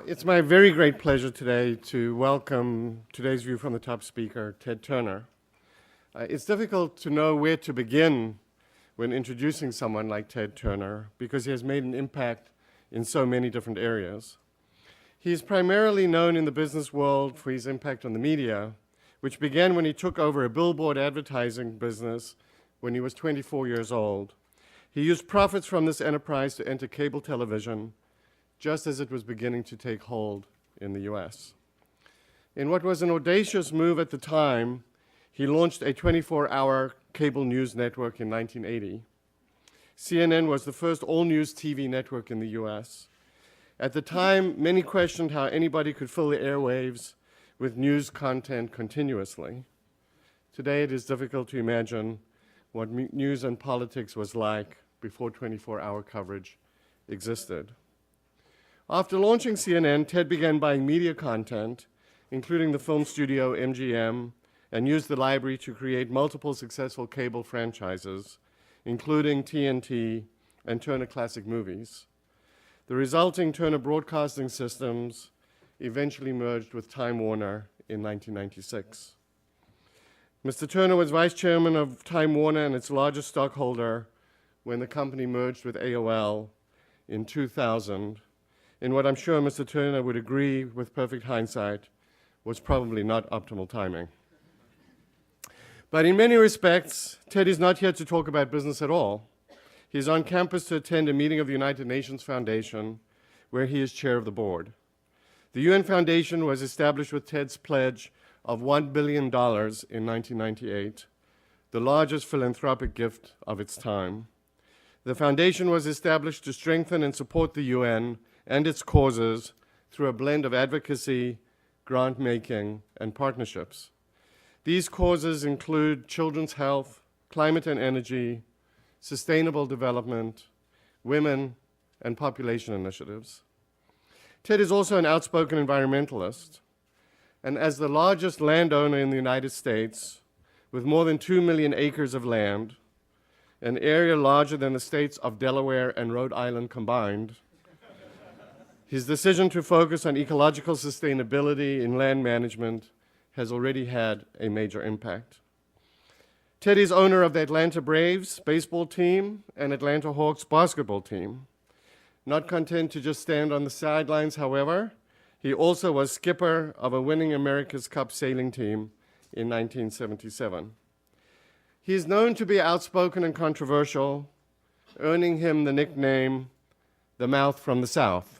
It's my very great pleasure today to welcome today's View from the Top speaker, Ted Turner. It's difficult to know where to begin when introducing someone like Ted Turner because he has made an impact in so many different areas. He is primarily known in the business world for his impact on the media, which began when he took over a billboard advertising business when he was 24 years old. He used profits from this enterprise to enter cable television, just as it was beginning to take hold in the US. In what was an audacious move at the time, he launched a 24-hour cable news network in 1980. CNN was the first all-news TV network in the US. At the time, many questioned how anybody could fill the airwaves with news content continuously. Today, it is difficult to imagine what news and politics was like before 24-hour coverage existed. After launching CNN, Ted began buying media content, including the film studio MGM, and used the library to create multiple successful cable franchises, including TNT and Turner Classic Movies. The resulting Turner Broadcasting Systems eventually merged with Time Warner in 1996. Mr. Turner was vice chairman of Time Warner and its largest stockholder when the company merged with AOL in 2000, in what I'm sure Mr. Turner would agree with perfect hindsight was probably not optimal timing. But in many respects, Ted is not here to talk about business at all. He's on campus to attend a meeting of the United Nations Foundation, where he is chair of the board. The UN Foundation was established with Ted's pledge of $1 billion in 1998, the largest philanthropic gift of its time. The foundation was established to strengthen and support the UN and its causes through a blend of advocacy, grant-making, and partnerships. These causes include children's health, climate and energy, sustainable development, women, and population initiatives. Ted is also an outspoken environmentalist, and as the largest landowner in the United States, with more than 2 million acres of land, an area larger than the states of Delaware and Rhode Island combined, his decision to focus on ecological sustainability in land management has already had a major impact. Ted is owner of the Atlanta Braves baseball team and Atlanta Hawks basketball team. Not content to just stand on the sidelines, however, he also was skipper of a winning America's Cup sailing team in 1977. He is known to be outspoken and controversial, earning him the nickname, the Mouth from the South.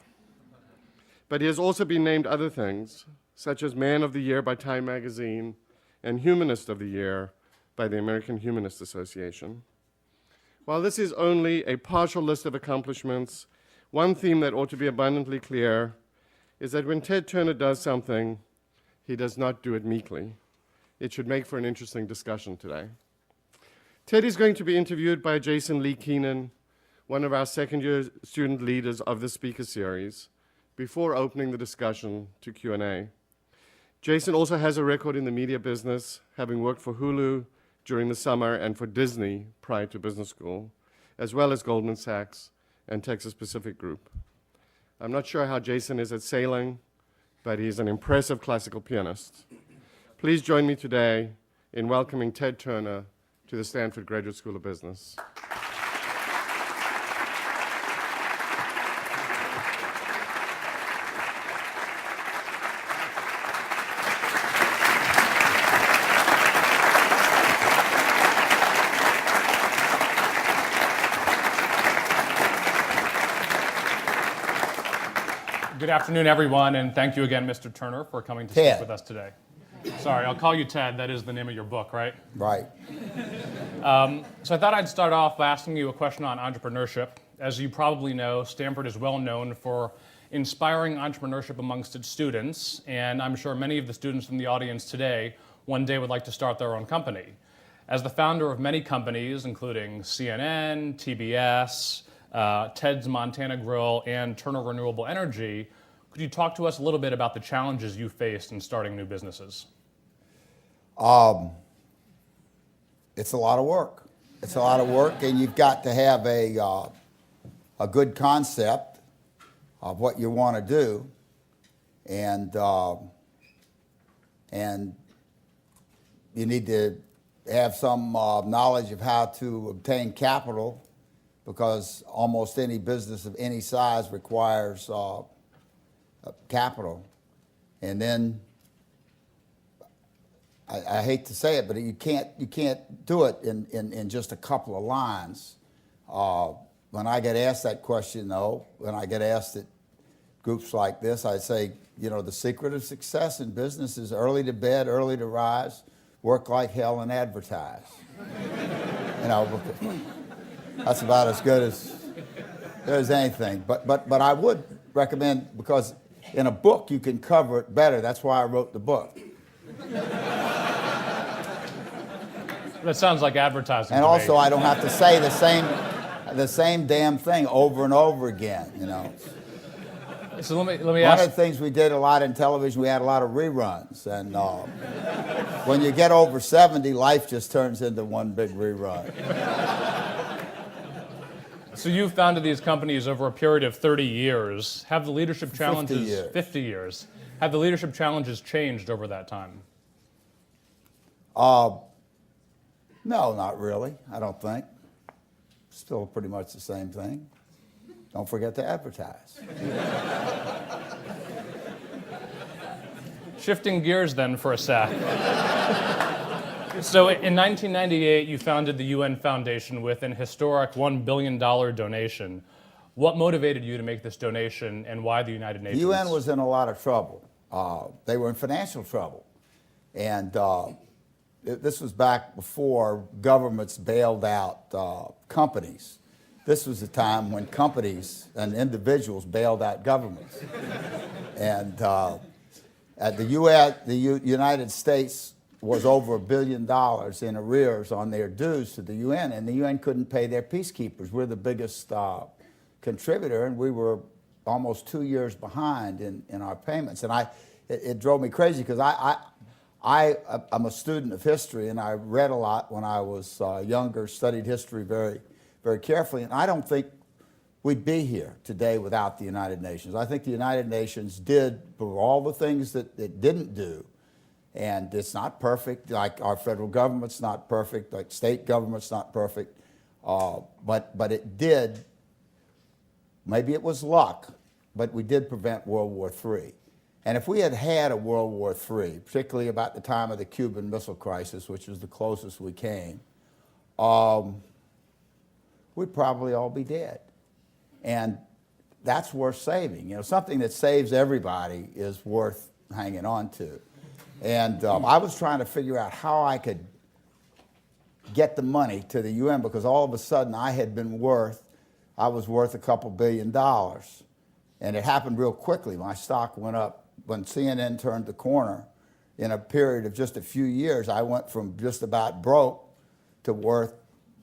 But he has also been named other things, such as Man of the Year by Time Magazine and Humanist of the Year by the American Humanist Association. While this is only a partial list of accomplishments, one theme that ought to be abundantly clear is that when Ted Turner does something, he does not do it meekly. It should make for an interesting discussion today. Ted is going to be interviewed by Jason Lee Keenan, one of our second-year student leaders of the speaker series, before opening the discussion to Q&A. Jason also has a record in the media business, having worked for Hulu during the summer and for Disney prior to business school, as well as Goldman Sachs and Texas Pacific Group. I'm not sure how Jason is at sailing, but he's an impressive classical pianist. Please join me today in welcoming Ted Turner to the Stanford Graduate School of Business. Good afternoon, everyone, and thank you again, Mr. Turner, for coming to speak with us today. Sorry, I'll call you Ted. That is the name of your book, right? Right. So I thought I'd start off by asking you a question on entrepreneurship. As you probably know, Stanford is well known for inspiring entrepreneurship amongst its students, and I'm sure many of the students in the audience today one day would like to start their own company. As the founder of many companies, including CNN, TBS, Ted's Montana Grill, and Turner Renewable Energy, could you talk to us a little bit about the challenges you faced in starting new businesses? It's a lot of work. It's a lot of work, and you've got to have a good concept of what you want to do. and you need to have some knowledge of how to obtain capital, because almost any business of any size requires capital. And then I hate to say it, but you can't do it in just a couple of lines. When I get asked that question, though, when I get asked at groups like this, I say, the secret of success in business is early to bed, early to rise, work like hell, and advertise. That's about as good as anything. But I would recommend, because in a book you can cover it better. That's why I wrote the book. That sounds like advertising. And to also, me. I don't have to say the same damn thing over and over again. So let me One ask. of the things we did a lot in television, we had a lot of reruns, and when you get over 70, life just turns into one big rerun. So you founded these companies over a period of 30 years. Have the leadership challenges 50 years. 50 years. Have the leadership challenges changed over that time? No, not really. I don't think. Still pretty much the same thing. Don't forget to advertise. Shifting gears then for a sec. So in 1998, you founded the UN Foundation with an historic $1 billion donation. What motivated you to make this donation, and why the United Nations? The UN was in a lot of trouble. They were in financial trouble. And this was back before governments bailed out companies. This was a time when companies and individuals bailed out governments. And at the United States was over $1 billion in arrears on their dues to the UN, and the UN couldn't pay their peacekeepers. We're the biggest contributor, and we were almost 2 years behind in our payments. And it drove me crazy, because I'm a student of history, and I read a lot when I was younger, studied history very, very carefully, and I don't think we'd be here today without the United Nations. I think the United Nations did, for all the things that it didn't do, and it's not perfect, like our federal government's not perfect, like state government's not perfect, but it did. Maybe it was luck, but we did prevent World War III. And if we had had a World War III, particularly about the time of the Cuban Missile Crisis, which was the closest we came, we'd probably all be dead. And that's worth saving. Something that saves everybody is worth hanging on to. And I was trying to figure out how I could get the money to the UN, because all of a sudden I was worth a couple $1 billion. And it happened real quickly. My stock went up when CNN turned the corner. In a period of just a few years, I went from just about broke to worth,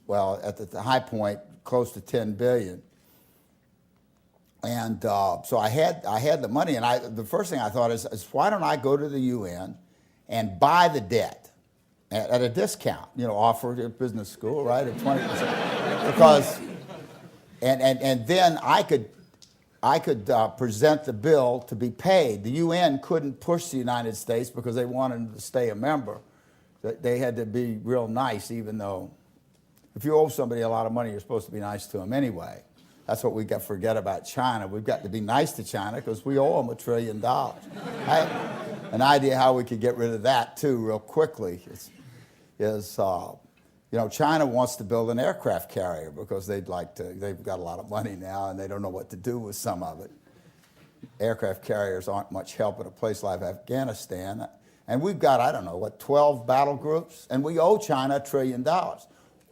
well, at the high point, close to $10 billion. And so I had the money, and the first thing I thought is why don't I go to the UN and buy the debt at a discount, offered at business school, right, at 20%, because, and then I could present the bill to be paid. The UN couldn't push the United States because they wanted to stay a member. They had to be real nice, even though if you owe somebody a lot of money, you're supposed to be nice to them anyway. That's what we got to forget about China. We've got to be nice to China because we owe them $1 trillion. I have an idea how we could get rid of that, too, real quickly. China wants to build an aircraft carrier because they've got a lot of money now, and they don't know what to do with some of it. Aircraft carriers aren't much help in a place like Afghanistan. And we've got, 12 battle groups? And we owe China $1 trillion.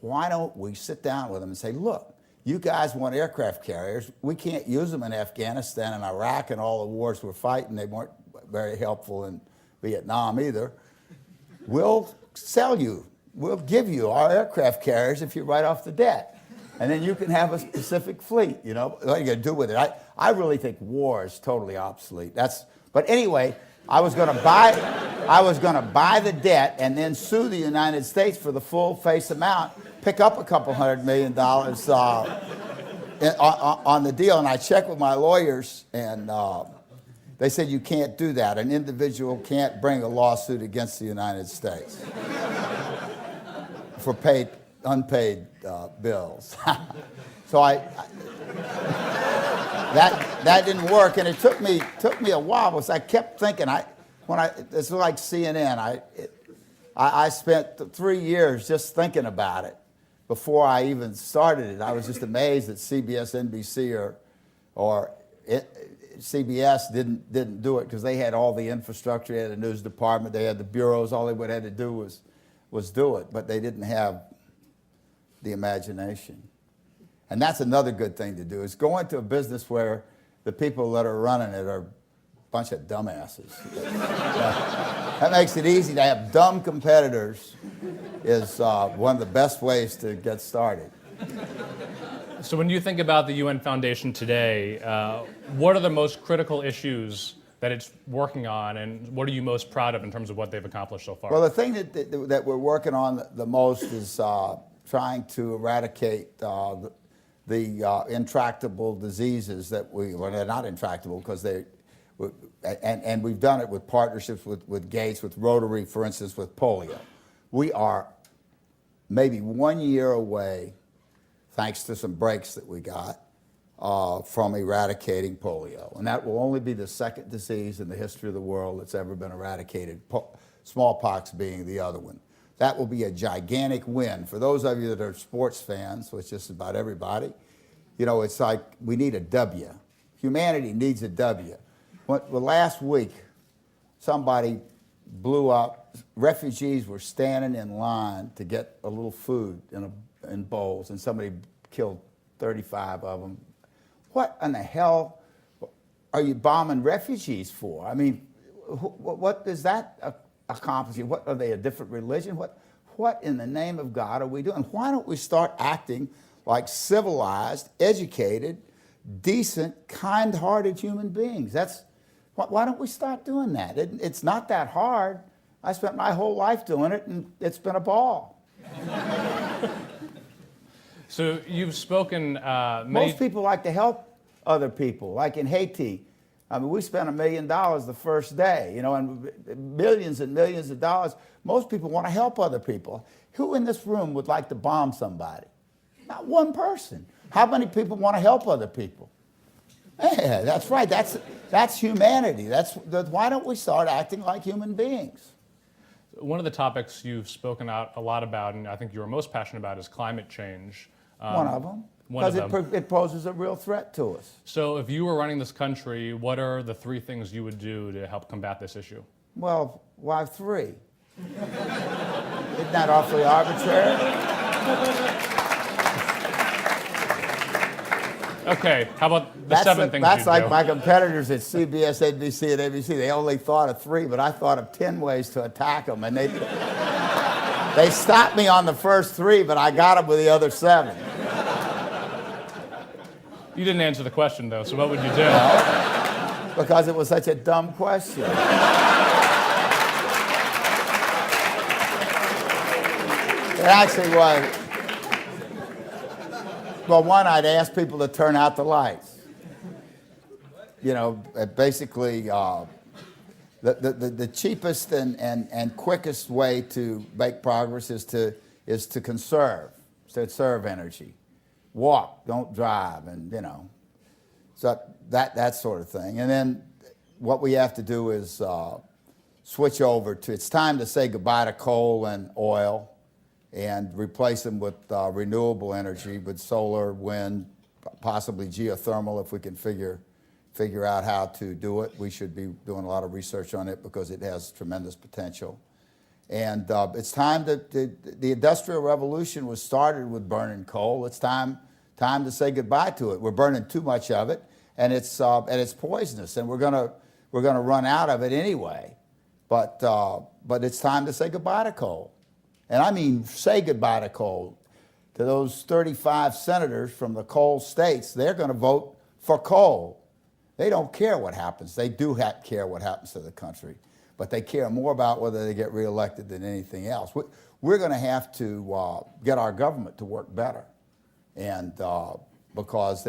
Why don't we sit down with them and say, look, you guys want aircraft carriers. We can't use them in Afghanistan and Iraq and all the wars we're fighting. They weren't very helpful in Vietnam either. We'll sell you. We'll give you our aircraft carriers if you write off the debt. And then you can have a specific fleet, What are you going to do with it? I really think war is totally obsolete. But anyway, I was going to buy the debt and then sue the United States for the full face amount, pick up a couple $100 million on the deal. And I checked with my lawyers, and They said you can't do that. An individual can't bring a lawsuit against the United States for unpaid bills. So that didn't work, and it took me a while because I kept thinking. It's like CNN. I spent 3 years just thinking about it before I even started it. I was just amazed that CBS, NBC, or CBS didn't do it because they had all the infrastructure. They had a news department. They had the bureaus. All they would have to do was do it, but they didn't have the imagination. And that's another good thing to do, is go into a business where the people that are running it are a bunch of dumbasses. That makes it easy to have dumb competitors, is one of the best ways to get started. So when you think about the UN Foundation today, what are the most critical issues that it's working on, and what are you most proud of in terms of what they've accomplished so far? Well, the thing that we're working on the most is trying to eradicate the intractable diseases well, they're not intractable because and we've done it with partnerships with Gates, with Rotary, for instance, with polio. We are maybe 1 year away, thanks to some breaks that we got, from eradicating polio. And that will only be the second disease in the history of the world that's ever been eradicated, smallpox being the other one. That will be a gigantic win. For those of you that are sports fans, which is just about everybody, it's like we need a W. Humanity needs a W. Well, last week, somebody blew up. Refugees were standing in line to get a little food in bowls, and somebody killed 35 of them. What in the hell are you bombing refugees for? I mean, what does that accomplish? What, are they a different religion? What in the name of God are we doing? Why don't we start acting like civilized, educated, decent, kind-hearted human beings? Why don't we start doing that? It's not that hard. I spent my whole life doing it, and it's been a ball. So you've spoken Most people like to help other people, like in Haiti. I mean, we spent $1 million the first day, and millions and millions of dollars. Most people want to help other people. Who in this room would like to bomb somebody? Not one person. How many people want to help other people? Yeah, that's right. That's humanity. Why don't we start acting like human beings? One of the topics you've spoken out a lot about, and I think you're most passionate about, is climate change. One of them. Because it poses a real threat to us. So if you were running this country, what are the 3 things you would do to help combat this issue? Well, why 3? Isn't that awfully arbitrary? Okay, how about the 7 things That's you'd like do? my competitors at CBS, NBC, and ABC. They only thought of 3, but I thought of 10 ways to attack them. And they stopped me on the first 3, but I got them with the other 7. You didn't answer the question, though, so what would you do? Because it was such a dumb question. It actually was. Well, one, I'd ask people to turn out the lights. Basically, the cheapest and quickest way to make progress is to conserve energy. Walk, don't drive, and so that sort of thing. And then what we have to do is switch over to. It's time to say goodbye to coal and oil, and replace them with renewable energy, with solar, wind, possibly geothermal if we can figure out how to do it. We should be doing a lot of research on it because it has tremendous potential. And it's time the Industrial Revolution was started with burning coal. It's time to say goodbye to it. We're burning too much of it, and it's poisonous, and we're gonna run out of it anyway. But it's time to say goodbye to coal. And I mean, say goodbye to coal. To those 35 senators from the coal states, they're going to vote for coal. They don't care what happens. They do care what happens to the country, but they care more about whether they get reelected than anything else. We're going to have to get our government to work better, and because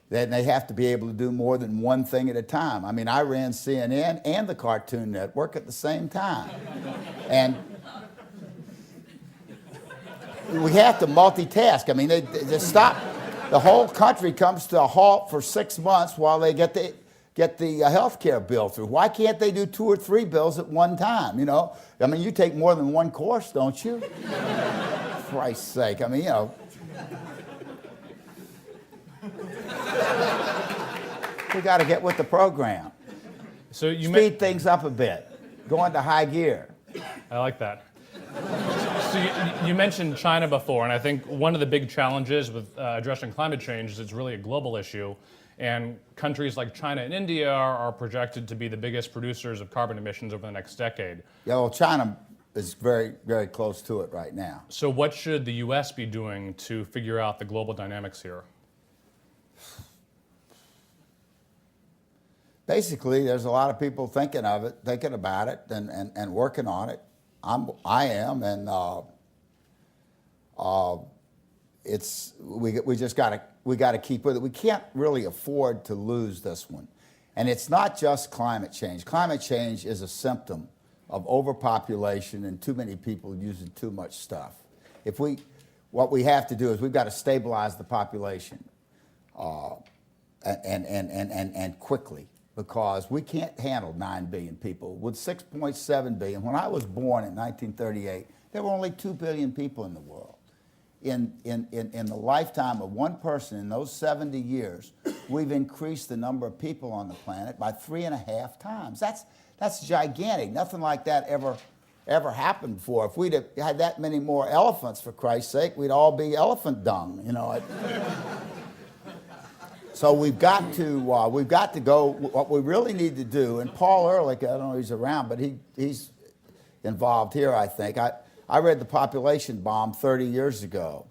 then they have to be able to do more than one thing at a time. I mean, I ran CNN and the Cartoon Network at the same time. And we have to multitask. I mean, they just stop. The whole country comes to a halt for 6 months while they get the health care bill through. Why can't they do 2 or 3 bills at one time, you know? I mean, you take more than one course, don't you? For Christ's sake, I mean, you know. We got to get with the program. So you Speed things up a bit. Go into high gear. I like that. So you mentioned China before, and I think one of the big challenges with addressing climate change is it's really a global issue, and countries like China and India are projected to be the biggest producers of carbon emissions over the next decade. Yeah, well, China is very, very close to it right now. So what should the U.S. be doing to figure out the global dynamics here? Basically, there's a lot of people thinking about it, and working on it. I am, and we just got to keep with it. We can't really afford to lose this one, and it's not just climate change. Climate change is a symptom of overpopulation and too many people using too much stuff. What we have to do is we've got to stabilize the population, and quickly. Because we can't handle 9 billion people. With 6.7 billion, when I was born in 1938, there were only 2 billion people in the world. In the lifetime of one person in those 70 years, we've increased the number of people on the planet by 3.5 times. That's gigantic. Nothing like that ever happened before. If we'd have had that many more elephants, for Christ's sake, we'd all be elephant dung, you know. So we've got to go. What we really need to do, and Paul Ehrlich, I don't know if he's around, but he's involved here, I think. I read The Population Bomb 30 years ago,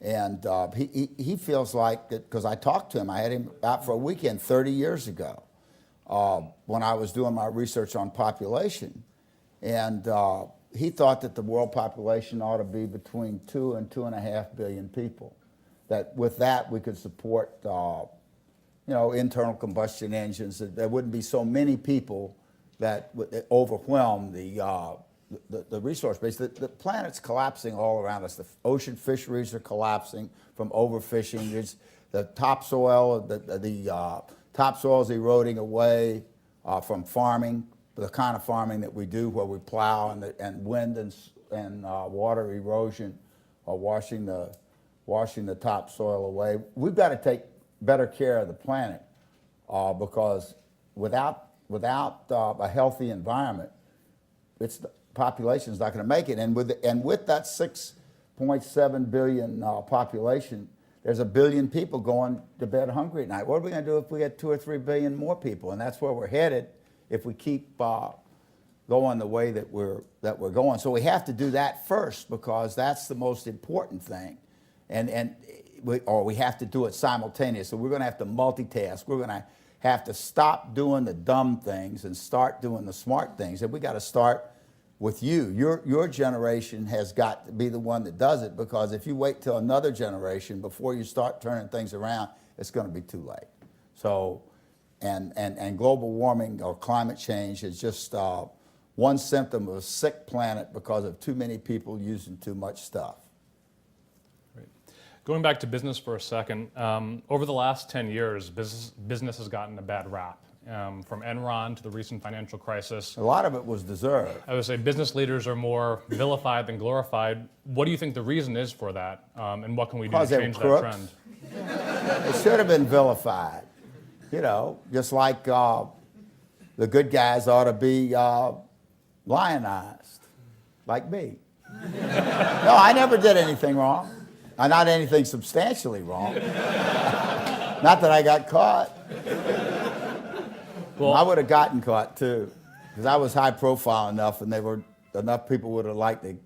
and he feels like, because I talked to him, I had him out for a weekend 30 years ago when I was doing my research on population, and he thought that the world population ought to be between 2 and 2.5 billion people. That with that we could support internal combustion engines. That there wouldn't be so many people that would overwhelm the resource base. The planet's collapsing all around us. The ocean fisheries are collapsing from overfishing. The topsoil, the topsoil is eroding away from farming, the kind of farming that we do where we plow, and wind and water erosion are washing the topsoil away. We've got to take better care of the planet because without a healthy environment, the population is not going to make it. And with that 6.7 billion population, there's 1 billion people going to bed hungry at night. What are we going to do if we get 2 or 3 billion more people? And that's where we're headed if we keep going the way that we're going. So we have to do that first because that's the most important thing. We have to do it simultaneously. So we're going to have to multitask. We're going to have to stop doing the dumb things and start doing the smart things. And we got to start with you. Your generation has got to be the one that does it, because if you wait till another generation before you start turning things around, it's going to be too late. So, and global warming or climate change is just one symptom of a sick planet because of too many people using too much stuff. Going back to business for a second, over the last 10 years, business has gotten a bad rap. From Enron to the recent financial crisis. A lot of it was deserved. I would say business leaders are more vilified than glorified. What do you think the reason is for that? And what can we do to change that trend? It should have been vilified. You know, just like the good guys ought to be lionized, like me. No, I never did anything wrong. Not anything substantially wrong. Not that I got caught. Well, I would have gotten caught too, because I was high profile enough, and enough people would have liked it.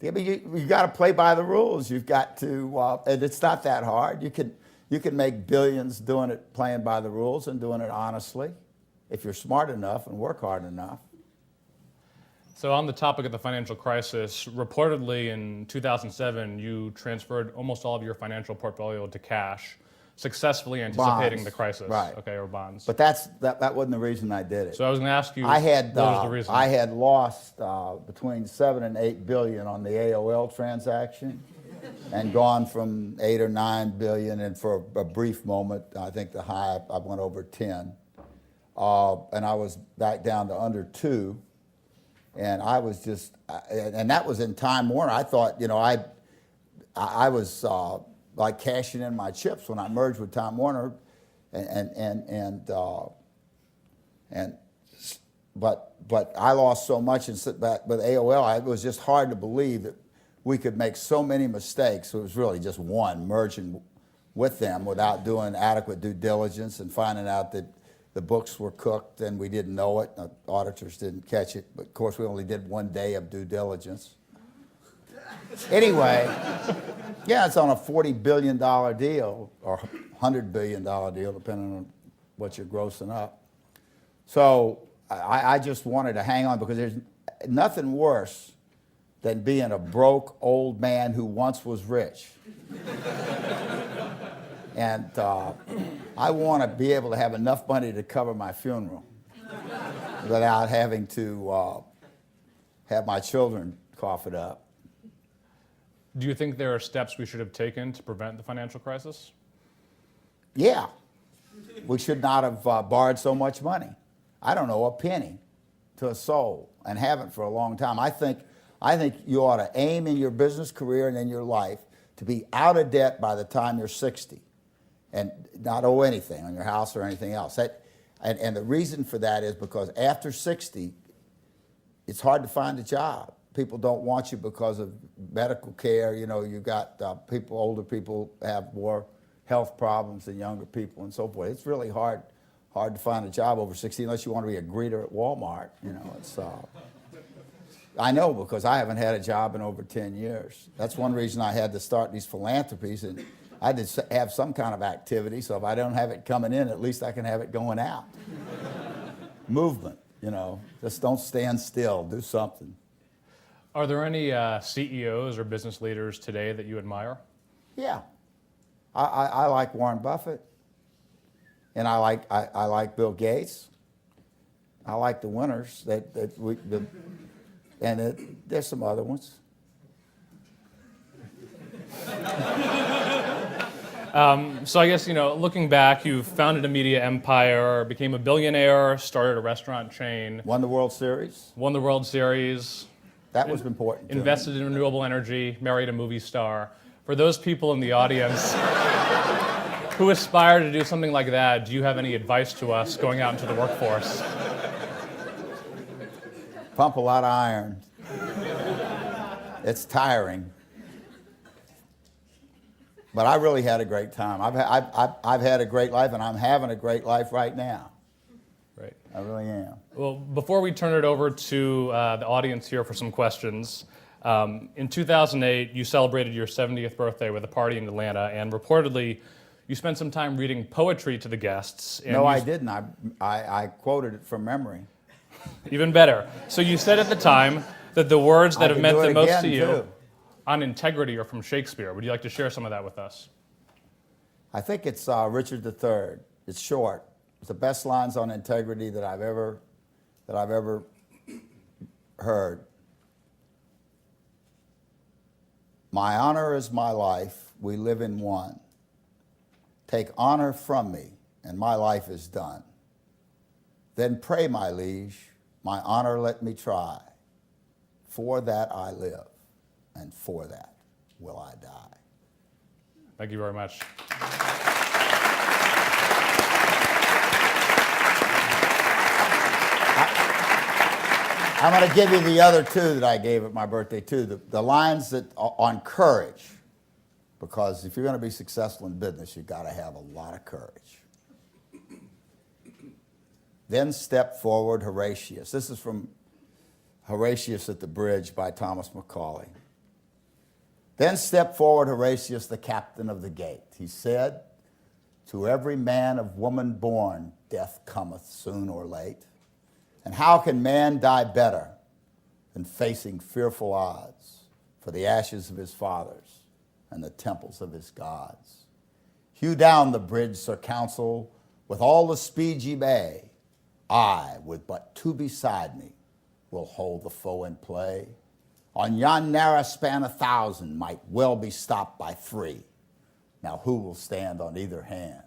I mean, you got to play by the rules. You've got to, and it's not that hard. You can make billions doing it, playing by the rules and doing it honestly, if you're smart enough and work hard enough. So on the topic of the financial crisis, reportedly in 2007, you transferred almost all of your financial portfolio to cash. successfully anticipating Bonds, the crisis. right. Okay, or bonds. But that wasn't the reason I did it. So I was going to ask you, I had what was the reason? I had lost between 7 and 8 billion on the AOL transaction, and gone from 8 or 9 billion, and for a brief moment, I think the high I went over 10, and I was back down to under 2, and I was just, and that was in Time Warner. I thought, you know, I was like cashing in my chips when I merged with Time Warner, but I lost so much and sit back with AOL. It was just hard to believe that we could make so many mistakes. It was really just one, merging with them without doing adequate due diligence and finding out that the books were cooked and we didn't know it. The auditors didn't catch it, but of course we only did 1 day of due diligence. Anyway, yeah, it's on a $40 billion deal or $100 billion deal, depending on what you're grossing up. So I just wanted to hang on because there's nothing worse than being a broke old man who once was rich. And I want to be able to have enough money to cover my funeral without having to have my children cough it up. Do you think there are steps we should have taken to prevent the financial crisis? Yeah, we should not have borrowed so much money. I don't know, a penny to a soul, and haven't for a long time. I think you ought to aim in your business career and in your life to be out of debt by the time you're 60 and not owe anything on your house or anything else. And the reason for that is because after 60, it's hard to find a job. People don't want you because of medical care. You know, you got older people have more health problems than younger people and so forth. It's really hard to find a job over 60 unless you want to be a greeter at Walmart. You know, it's I know because I haven't had a job in over 10 years. That's one reason I had to start these philanthropies, and I had to have some kind of activity, so if I don't have it coming in, at least I can have it going out. Movement, you know, just don't stand still, do something. Are there any CEOs or business leaders today that you admire? Yeah, I like Warren Buffett, and I like Bill Gates. I like the winners there's some other ones. So I guess, you know, looking back, you founded a media empire, became a billionaire, started a restaurant chain, Won the World Series. won the World Series, That was important. to me. invested in renewable energy, married a movie star. For those people in the audience who aspire to do something like that, do you have any advice to us going out into the workforce? Pump a lot of iron. It's tiring. But I really had a great time. I've had a great life, and I'm having a great life right now. Right. I really am. Well, before we turn it over to the audience here for some questions, in 2008, you celebrated your 70th birthday with a party in Atlanta, and reportedly, you spent some time reading poetry to the guests. And No, I didn't. I quoted it from memory. Even better. So you said at the time that the words that I have can meant do it the most again, to you too. on integrity are from Shakespeare. Would you like to share some of that with us? I think it's Richard III. It's short. It's the best lines on integrity that I've ever heard. My honor is my life. We live in one. Take honor from me, and my life is done. Then pray, my liege, my honor let me try. For that I live, and for that will I die. Thank you very much. I'm going to give you the other two that I gave at my birthday, too. The lines that on courage, because if you're going to be successful in business, you've got to have a lot of courage. Then step forward, Horatius. This is from Horatius at the Bridge by Thomas Macaulay. Then step forward, Horatius, the captain of the gate. He said, to every man of woman born, death cometh soon or late. And how can man die better than facing fearful odds for the ashes of his fathers and the temples of his gods? Hew down the bridge, Sir Counsel, with all the speed ye may. I, with but two beside me, will hold the foe in play. On yon narrow span 1,000 might well be stopped by 3. Now who will stand on either hand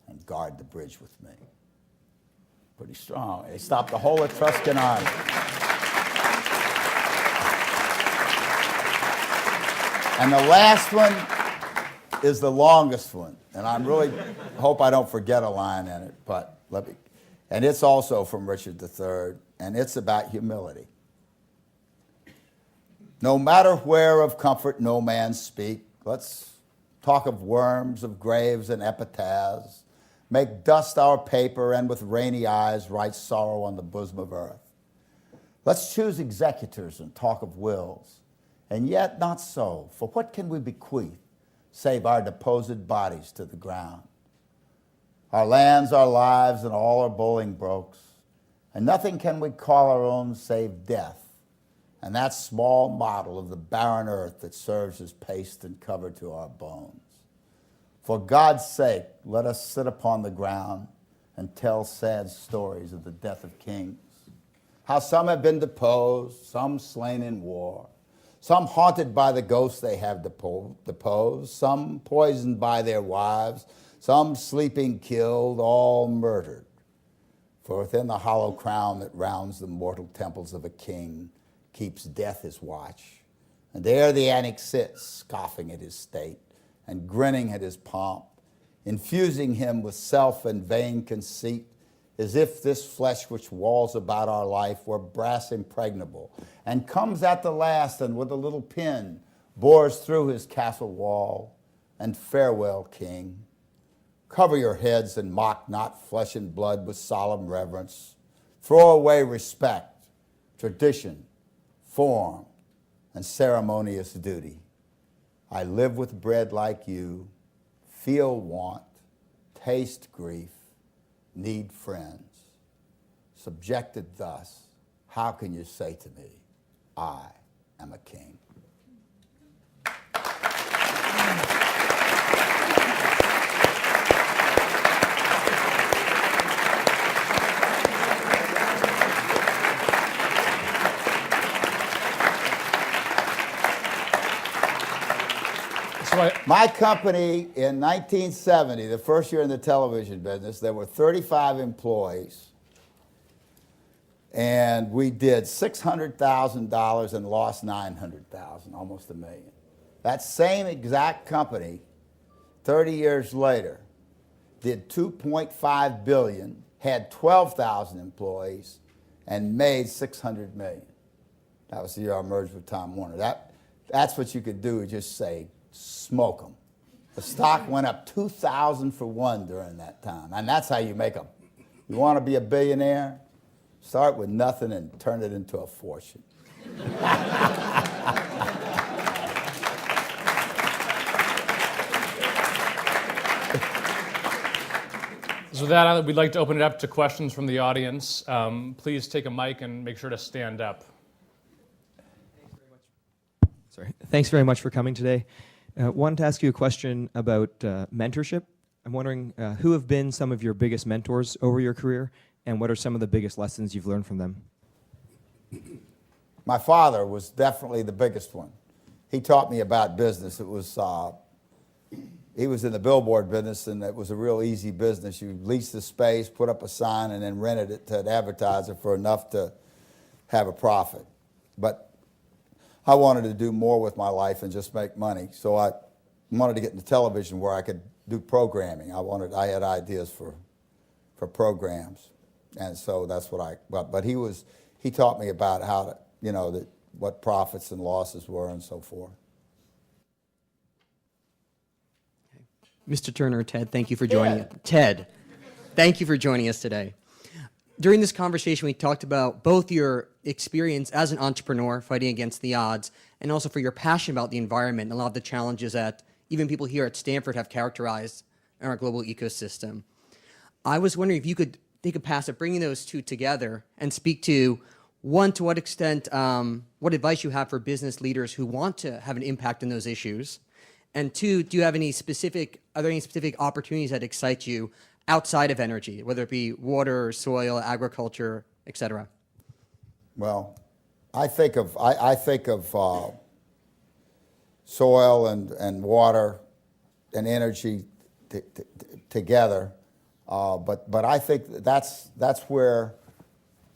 and guard the bridge with me? Pretty strong. They stopped the whole Etruscan army. And the last one is the longest one. And I really hope I don't forget a line in it, but and it's also from Richard III, and it's about humility. No matter where of comfort no man speak, let's talk of worms, of graves and epitaphs, make dust our paper, and with rainy eyes write sorrow on the bosom of earth. Let's choose executors and talk of wills, and yet not so, for what can we bequeath save our deposed bodies to the ground? Our lands, our lives, and all our Bolingbroke's, and nothing can we call our own save death, and that small model of the barren earth that serves as paste and cover to our bones. For God's sake, let us sit upon the ground and tell sad stories of the death of kings, how some have been deposed, some slain in war, some haunted by the ghosts they have deposed, some poisoned by their wives, some sleeping killed, all murdered. For within the hollow crown that rounds the mortal temples of a king keeps death his watch. And there the Anik sits, scoffing at his state and grinning at his pomp, infusing him with self and vain conceit, as if this flesh which walls about our life were brass impregnable, and comes at the last and with a little pin bores through his castle wall. And farewell, king. Cover your heads and mock not flesh and blood with solemn reverence. Throw away respect, tradition, form, and ceremonious duty. I live with bread like you, feel want, taste grief, need friends. Subjected thus, how can you say to me, I am a king? My company in 1970, the first year in the television business, there were 35 employees, and we did $600,000 and lost $900,000, almost $1 million. That same exact company, 30 years later, did $2.5 billion, had 12,000 employees, and made $600 million. That was the year I merged with Time Warner. That's what you could do, just say, smoke them. The stock went up 2,000 for one during that time, and that's how you make them. You want to be a billionaire? Start with nothing and turn it into a fortune. So with that, we'd like to open it up to questions from the audience. Please take a mic and make sure to stand up. Thanks very much for coming today. Wanted to ask you a question about mentorship. I'm wondering who have been some of your biggest mentors over your career, and what are some of the biggest lessons you've learned from them? My father was definitely the biggest one. He taught me about business. It was he was in the billboard business, and it was a real easy business. You lease the space, put up a sign, and then rented it to an advertiser for enough to have a profit. But I wanted to do more with my life than just make money, so I wanted to get into television where I could do programming. I had ideas for programs, and so that's what but he taught me about how to, what profits and losses were and so forth. Mr. Turner, Ted, thank you for joining us. Ted, thank you for joining us today. During this conversation, we talked about both your experience as an entrepreneur fighting against the odds, and also for your passion about the environment and a lot of the challenges that even people here at Stanford have characterized in our global ecosystem. I was wondering if you could take a pass at bringing those two together and speak to, one, to what extent, what advice you have for business leaders who want to have an impact on those issues, And two, are there any specific opportunities that excite you outside of energy, whether it be water, soil, agriculture, et cetera? Well, I think of soil and water and energy together, but I think that's where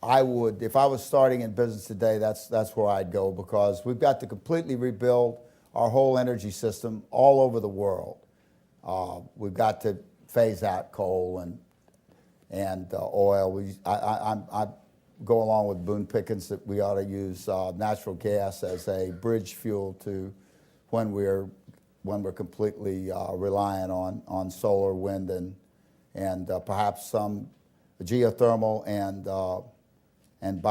I would, if I was starting in business today, that's where I'd go, because we've got to completely rebuild our whole energy system all over the world. We've got to phase out coal and oil. I go along with Boone Pickens that we ought to use natural gas as a bridge fuel to when we're completely reliant on solar, wind, and perhaps some geothermal and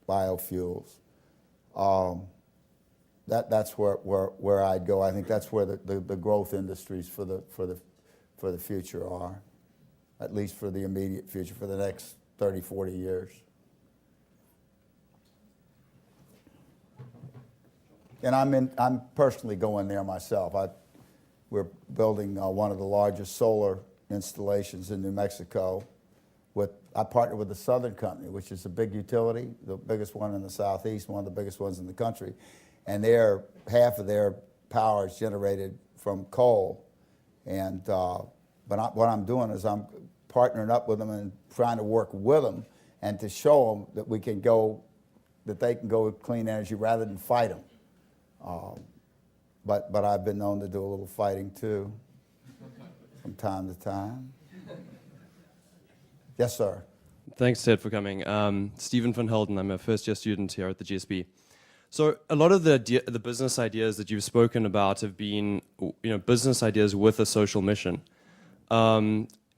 biofuels. That's where I'd go. I think that's where the growth industries for the future are, at least for the immediate future, for the next 30, 40 years. And I'm personally going there myself. We're building one of the largest solar installations in New Mexico. I partnered with the Southern Company, which is a big utility, the biggest one in the Southeast, one of the biggest ones in the country. And half of their power is generated from coal. And what I'm doing is I'm partnering up with them and trying to work with them and to show them that they can go with clean energy rather than fight them. But I've been known to do a little fighting too, from time to time. Yes, sir. Thanks, Ted, for coming. Stephen van Helden. I'm a first-year student here at the GSB. So a lot of the business ideas that you've spoken about have been, business ideas with a social mission.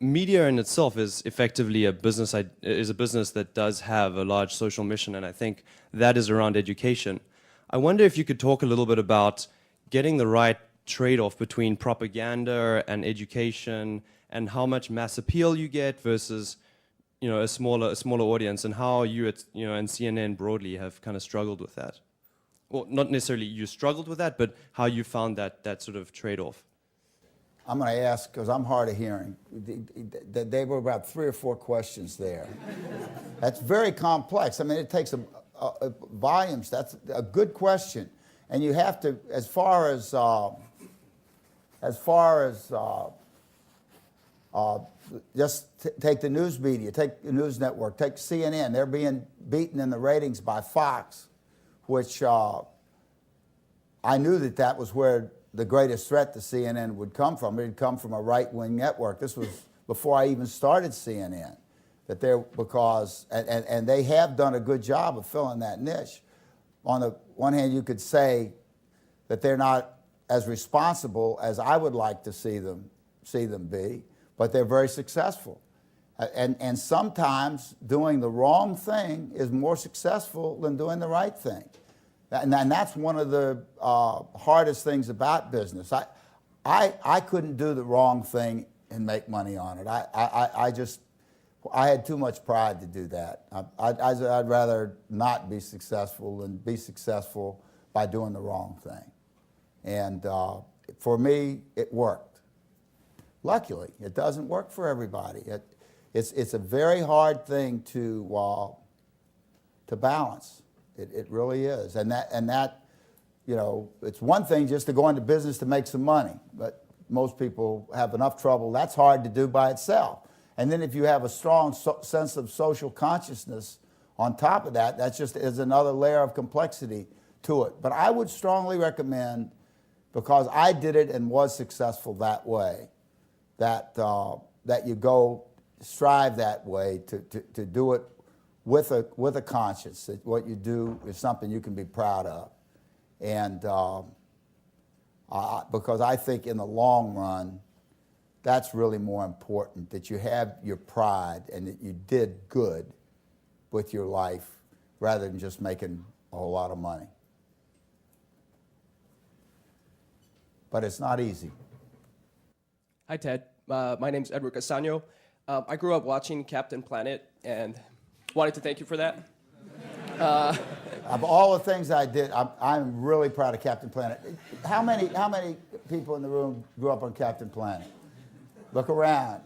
Media in itself is effectively a business that does have a large social mission, and I think that is around education. I wonder if you could talk a little bit about getting the right trade-off between propaganda and education, and how much mass appeal you get versus, a smaller audience, and how you and CNN broadly have kind of struggled with that. Well, not necessarily you struggled with that, but how you found that sort of trade-off. I'm going to ask, because I'm hard of hearing. There were about 3 or 4 questions there. That's very complex. I mean, it takes volumes. That's a good question, and you have to, as far as just take the news media, take the news network, take CNN. They're being beaten in the ratings by Fox, which I knew that was where the greatest threat to CNN would come from. It would come from a right-wing network. This was before I even started CNN. And they have done a good job of filling that niche. On the one hand, you could say that they're not as responsible as I would like to see them be, but they're very successful. And sometimes doing the wrong thing is more successful than doing the right thing. And that's one of the hardest things about business. I couldn't do the wrong thing and make money on it. I had too much pride to do that. I'd rather not be successful than be successful by doing the wrong thing. And for me, it worked. Luckily, it doesn't work for everybody. It's a very hard thing to balance. It really is. And that, it's one thing just to go into business to make some money, but most people have enough trouble. That's hard to do by itself. And then if you have a strong sense of social consciousness on top of that, that just is another layer of complexity to it. But I would strongly recommend, because I did it and was successful that way, that you strive that way to do it with a conscience. That what you do is something you can be proud of. And because I think in the long run, that's really more important, that you have your pride and that you did good with your life rather than just making a whole lot of money. But it's not easy. Hi, Ted. My name's Edward Castaño. I grew up watching Captain Planet and wanted to thank you for that. Of all the things I did, I'm really proud of Captain Planet. How many people in the room grew up on Captain Planet? Look around.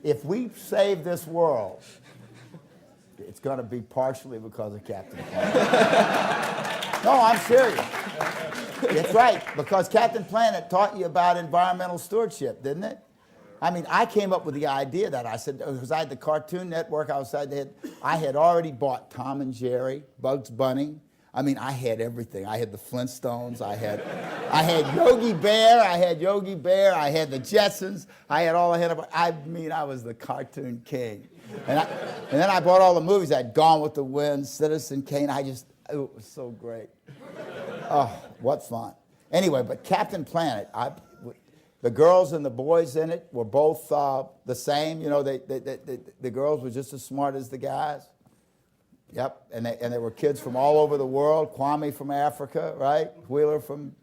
If we save this world, it's going to be partially because of Captain Planet. No, I'm serious. It's right, because Captain Planet taught you about environmental stewardship, didn't it? I mean, I came up with the idea that I said, because I had the Cartoon Network outside the head, I had already bought Tom and Jerry, Bugs Bunny. I mean, I had everything. I had the Flintstones. I had Yogi Bear. I had the Jetsons. I had all the I mean, I was the cartoon king. And then I bought all the movies. I had Gone with the Wind, Citizen Kane. it was so great. Oh, what fun. Anyway, but Captain Planet, the girls and the boys in it were both the same. You know, the girls were just as smart as the guys. Yep, and they were kids from all over the world. Kwame from Africa, right? Wheeler from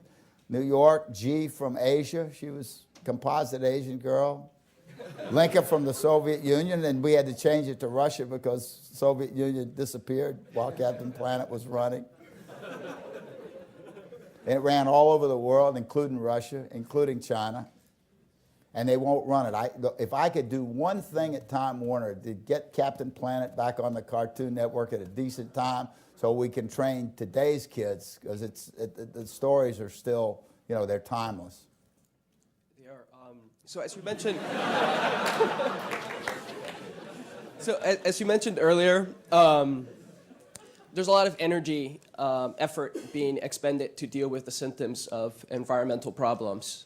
New York. G from Asia. She was a composite Asian girl. Linka from the Soviet Union, and we had to change it to Russia because the Soviet Union disappeared while Captain Planet was running. And it ran all over the world, including Russia, including China. And they won't run it. If I could do one thing at Time Warner to get Captain Planet back on the Cartoon Network at a decent time so we can train today's kids, because the stories are still, you know, they're timeless. They are. So as you mentioned, as you mentioned earlier, there's a lot of energy, effort being expended to deal with the symptoms of environmental problems.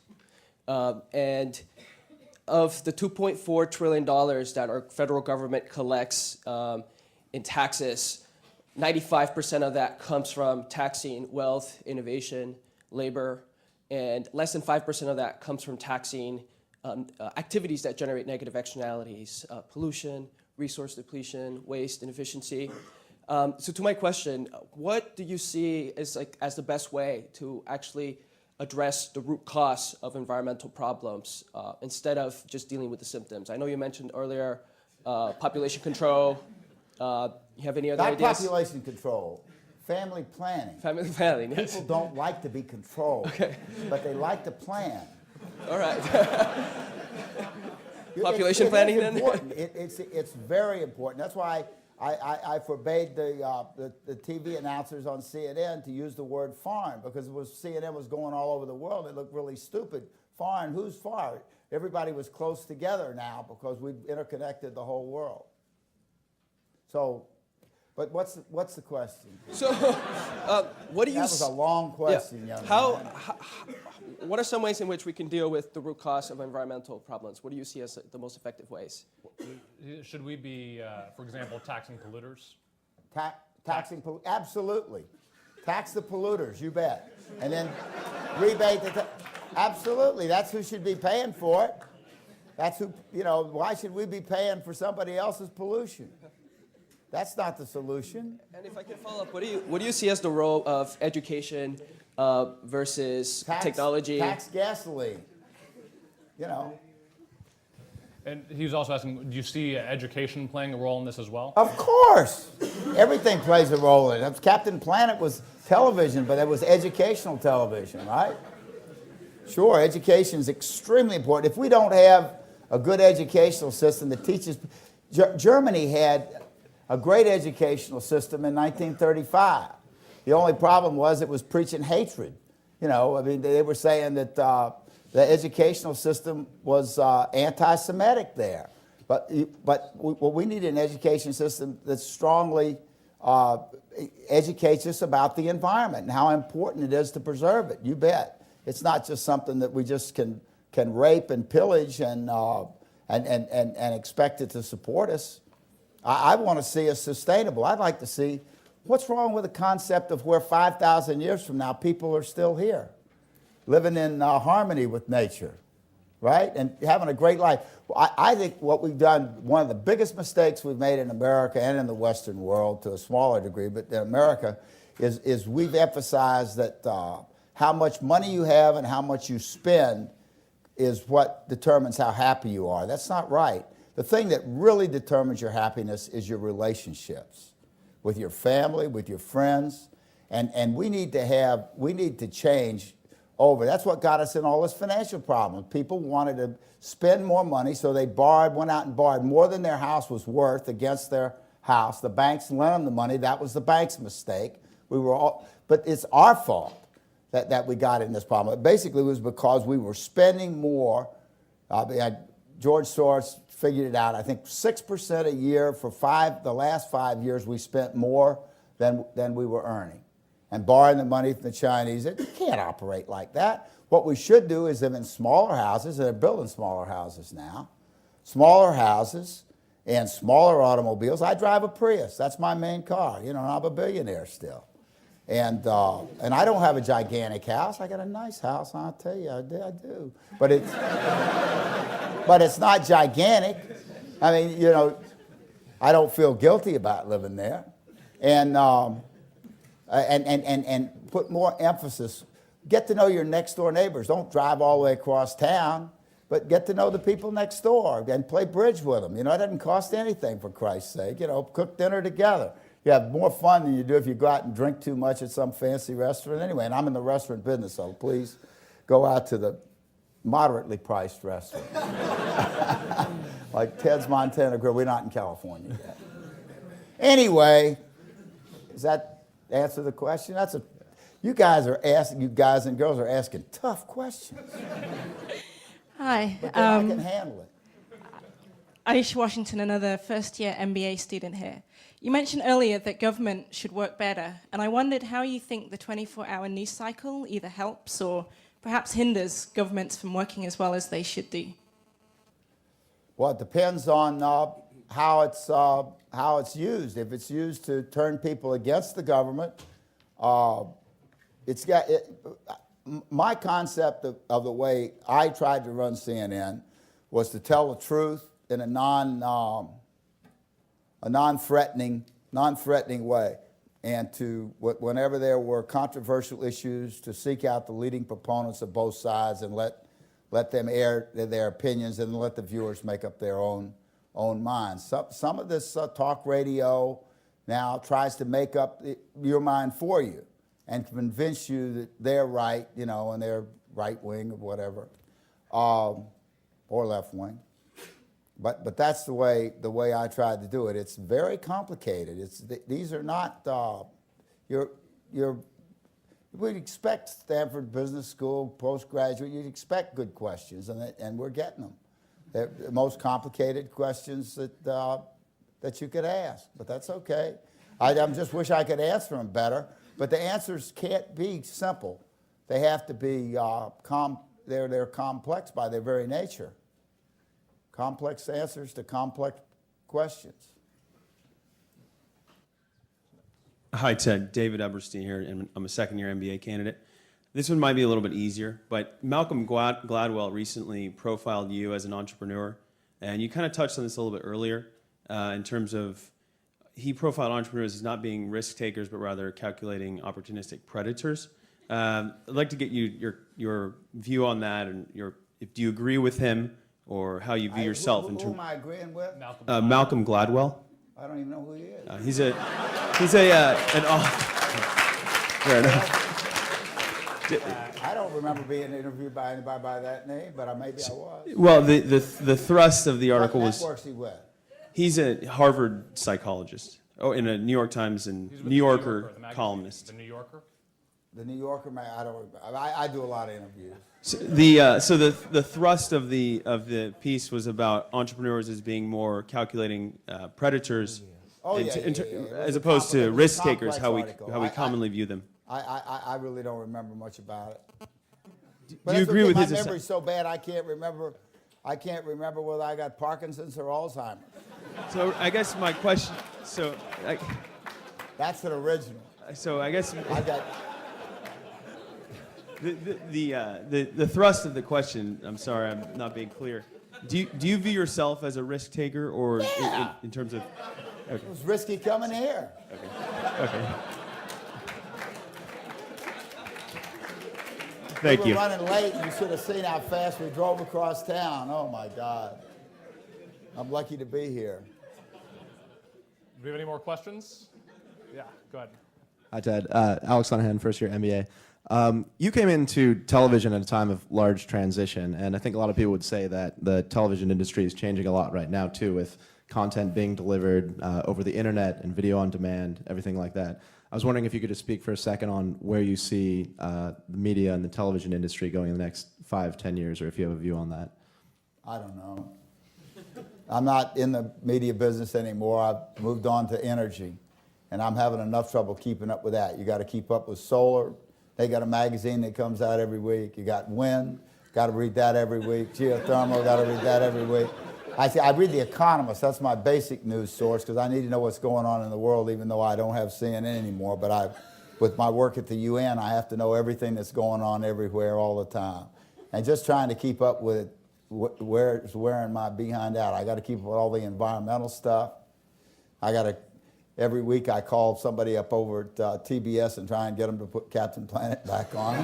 And of the $2.4 trillion that our federal government collects in taxes, 95% of that comes from taxing wealth, innovation, labor, and less than 5% of that comes from taxing activities that generate negative externalities, pollution, resource depletion, waste, inefficiency. So to my question, what do you see as the best way to actually address the root cause of environmental problems instead of just dealing with the symptoms? I know you mentioned earlier population control. You have any other Not ideas? population control, family planning. Family planning, yes. People don't like to be controlled, but they like to plan. All right. Population planning, then? Important. It's very important. That's why I forbade the TV announcers on CNN to use the word foreign, because CNN was going all over the world. It looked really stupid. Foreign, who's foreign? Everybody was close together now because we've interconnected the whole world. So, but what's the question? So, what do you? That was a long question, young man. What are some ways in which we can deal with the root cause of environmental problems? What do you see as the most effective ways? Should we be, for example, taxing polluters? Absolutely. Tax the polluters, you bet. And then rebate absolutely, that's who should be paying for it. That's who, you know, why should we be paying for somebody else's pollution? That's not the solution. And if I can follow up, what do you see as the role of education versus technology? Tax gasoline, you know. And he was also asking, do you see education playing a role in this as well? Of course. Everything plays a role in it. Captain Planet was television, but it was educational television, right? Sure, education is extremely important. If we don't have a good educational system that teaches... Germany had a great educational system in 1935. The only problem was it was preaching hatred. You know, I mean, they were saying that the educational system was anti-Semitic there. But we need an education system that strongly educates us about the environment and how important it is to preserve it. You bet. It's not just something that we just can rape and pillage and expect it to support us. I want to see us sustainable. I'd like to see what's wrong with the concept of where 5,000 years from now people are still here, living in harmony with nature, right? And having a great life. I think what we've done, one of the biggest mistakes we've made in America and in the Western world to a smaller degree, but in America, is we've emphasized that how much money you have and how much you spend is what determines how happy you are. That's not right. The thing that really determines your happiness is your relationships with your family, with your friends, and we need to change over. That's what got us in all this financial problem. People wanted to spend more money, so they went out and borrowed more than their house was worth against their house. The banks lent them the money. That was the bank's mistake. But it's our fault that we got in this problem. It basically was because we were spending more. George Soros figured it out. I think 6% a year for the last 5 years we spent more than we were earning. And borrowing the money from the Chinese, you can't operate like that. What we should do is live in smaller houses, and they're building smaller houses now. Smaller houses and smaller automobiles. I drive a Prius. That's my main car. You know, I'm a billionaire still. And I don't have a gigantic house. I got a nice house, I'll tell you, I do. But it's not gigantic. I mean, you know, I don't feel guilty about living there. And put more emphasis. Get to know your next door neighbors. Don't drive all the way across town, but get to know the people next door and play bridge with them. You know, it doesn't cost anything, for Christ's sake. You know, cook dinner together. You have more fun than you do if you go out and drink too much at some fancy restaurant anyway. And I'm in the restaurant business, so please go out to the moderately priced restaurant. Like Ted's Montana Grill. We're not in California yet. Anyway, does that answer the question? You guys and girls are asking tough questions. Hi. But then I can handle it. Aisha Washington, another first-year MBA student here. You mentioned earlier that government should work better, and I wondered how you think the 24-hour news cycle either helps or perhaps hinders governments from working as well as they should do. Well, it depends on how it's used. If it's used to turn people against the government, my concept of the way I tried to run CNN was to tell the truth in a non-threatening way, and to whenever there were controversial issues, to seek out the leading proponents of both sides and let them air their opinions and let the viewers make up their own minds. Some of this talk radio now tries to make up your mind for you and convince you that they're right, you know, and they're right wing or whatever, or left wing. But that's the way I tried to do it. It's very complicated. These are not we'd expect Stanford Business School postgraduate. You'd expect good questions, and we're getting them. They're the most complicated questions that you could ask, but that's okay. I just wish I could answer them better. But the answers can't be simple. They have to be they're complex by their very nature. Complex answers to complex questions. Hi, Ted. David Eberstein here, and I'm a second-year MBA candidate. This one might be a little bit easier, but Malcolm Gladwell recently profiled you as an entrepreneur, and you kind of touched on this a little bit earlier in terms of he profiled entrepreneurs as not being risk takers, but rather calculating opportunistic predators. I'd like to get your view on that, and do you agree with him, or how you view yourself in terms. Who am I agreeing with? Malcolm Gladwell. I don't even know who he is. He's an fair enough. I don't remember being interviewed by anybody by that name, but maybe I was. Well, the thrust of the article What was networks he with? he's a Harvard psychologist. Oh, in a New York Times and New Yorker columnist. The New Yorker? The New Yorker, I don't remember. I do a lot of interviews. So the thrust of the piece was about entrepreneurs as being more calculating predators, as opposed to risk takers, how we commonly view them. I really don't remember much about it. Do you agree with his? My memory's so bad I can't remember whether I got Parkinson's or Alzheimer's. So I guess my question. That's an original. So I guess I got. The thrust of the question. I'm sorry, I'm not being clear. Do you view yourself as a risk taker, or in terms of? Okay. It was risky coming here. Okay. Thank We you. were running late, and you should have seen how fast we drove across town. Oh my God! I'm lucky to be here. Do we have any more questions? Yeah, go ahead. Hi, Ted. Alex Lenahan, first year MBA. You came into television at a time of large transition, and I think a lot of people would say that the television industry is changing a lot right now too, with content being delivered over the internet and video on demand, everything like that. I was wondering if you could just speak for a second on where you see the media and the television industry going in the next 5-10 years, or if you have a view on that. I don't know. I'm not in the media business anymore. I've moved on to energy, and I'm having enough trouble keeping up with that. You got to keep up with solar. They got a magazine that comes out every week. You got wind, got to read that every week. Geothermal, got to read that every week. I read The Economist. That's my basic news source because I need to know what's going on in the world, even though I don't have CNN anymore. But with my work at the UN, I have to know everything that's going on everywhere all the time. And just trying to keep up with where it's wearing my behind out. I got to keep up with all the environmental stuff. Every week I call somebody up over at TBS and try and get them to put Captain Planet back on.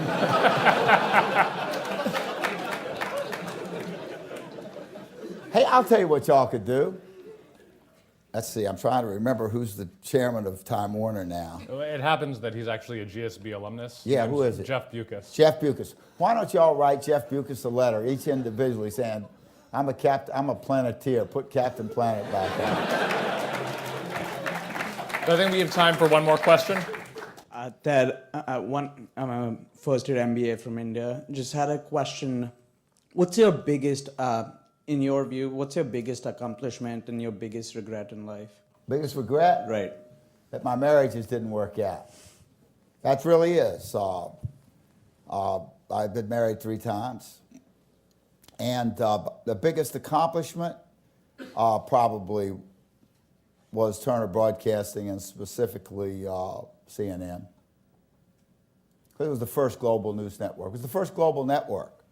Hey, I'll tell you what y'all could do. Let's see, I'm trying to remember who's the chairman of Time Warner now. It happens that he's actually a GSB alumnus. Yeah, His who name's is it? Jeff Bucas. Jeff Bucas. Why don't y'all write Jeff Bucas a letter, each individually, saying, I'm a Planeteer, put Captain Planet back on. So I think we have time for one more question. Ted, I'm a first-year MBA from India. Just had a question. What's your biggest, in your view, what's your biggest accomplishment and your biggest regret in life? Biggest regret? Right. That my marriages didn't work out. That really is. I've been married 3 times. And the biggest accomplishment probably was Turner Broadcasting and specifically CNN. It was the first global news network. It was the first global network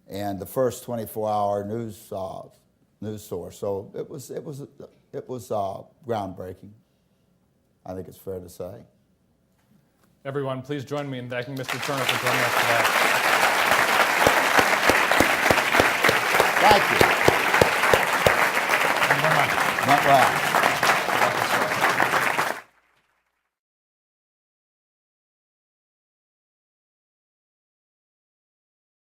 and the first 24-hour news source. So it was groundbreaking. I think it's fair to say. Everyone, please join me in thanking Mr. Turner for joining us today. Thank you. Thank you very much. Went well.